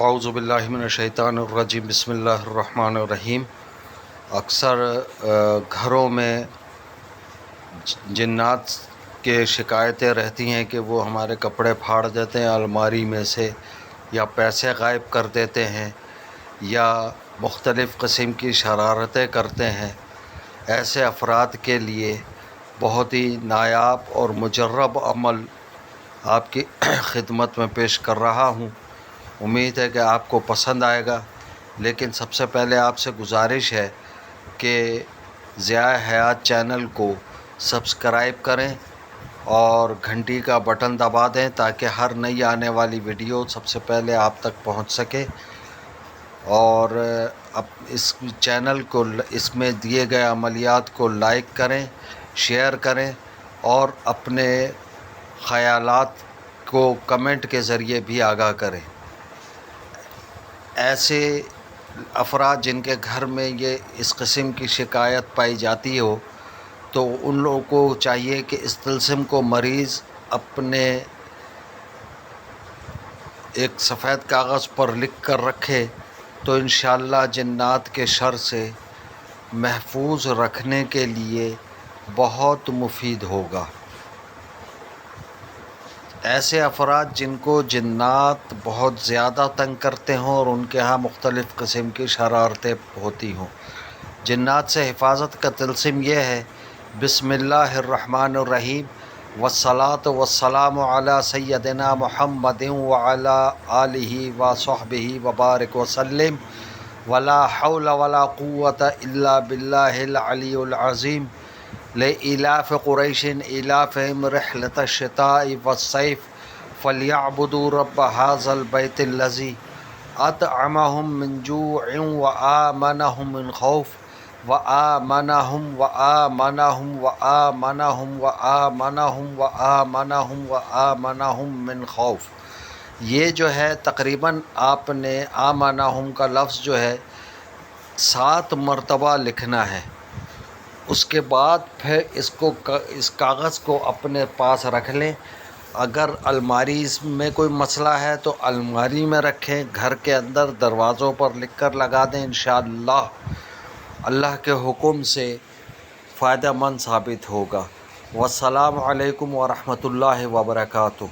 اعوذ باللہ من الشیطان الرجیم بسم اللہ الرحمن الرحیم۔ اکثر گھروں میں جنات کے شکایتیں رہتی ہیں کہ وہ ہمارے کپڑے پھاڑ دیتے ہیں الماری میں سے، یا پیسے غائب کر دیتے ہیں، یا مختلف قسم کی شرارتیں کرتے ہیں۔ ایسے افراد کے لیے بہت ہی نایاب اور مجرب عمل آپ کی خدمت میں پیش کر رہا ہوں۔ امید ہے کہ آپ کو پسند آئے گا، لیکن سب سے پہلے آپ سے گزارش ہے کہ ضیاء حیات چینل کو سبسکرائب کریں اور گھنٹی کا بٹن دبا دیں تاکہ ہر نئی آنے والی ویڈیو سب سے پہلے آپ تک پہنچ سکے۔ اور اس چینل کو، اس میں دیے گئے عملیات کو لائک کریں، شیئر کریں اور اپنے خیالات کو کمنٹ کے ذریعے بھی آگاہ کریں۔ ایسے افراد جن کے گھر میں اس قسم کی شکایت پائی جاتی ہو، تو ان لوگوں کو چاہیے کہ اس طلسم کو مریض اپنے ایک سفید کاغذ پر لکھ کر رکھے تو انشاءاللہ جنات کے شر سے محفوظ رکھنے کے لیے بہت مفید ہوگا۔ ایسے افراد جن کو جنات بہت زیادہ تنگ کرتے ہوں اور ان کے ہاں مختلف قسم کی شرارتیں ہوتی ہوں، جنات سے حفاظت کا طلسم یہ ہے: بسم اللہ الرحمن الرحیم، والصلاۃ والسلام علی سیدنا محمد وعلی آلہ وصحبہ وبارک وسلم، ولا حول ولا قوۃ الا باللہ العلی العظیم۔ لإلاف قریش إلافهم رحلة الشتاء والصيف فليعبدوا رب هذا البيت الذي أطعمهم من جوع وآمنهم من خوف وآمنهم من خوف۔ یہ جو ہے تقریباً آپ نے آمنہم کا لفظ جو ہے 7 مرتبہ لکھنا ہے۔ اس کے بعد پھر اس کاغذ کو اپنے پاس رکھ لیں۔ اگر الماری میں کوئی مسئلہ ہے تو الماری میں رکھیں، گھر کے اندر دروازوں پر لکھ کر لگا دیں۔ انشاءاللہ اللہ کے حکم سے فائدہ مند ثابت ہوگا۔ والسلام علیکم ورحمۃ اللہ وبرکاتہ۔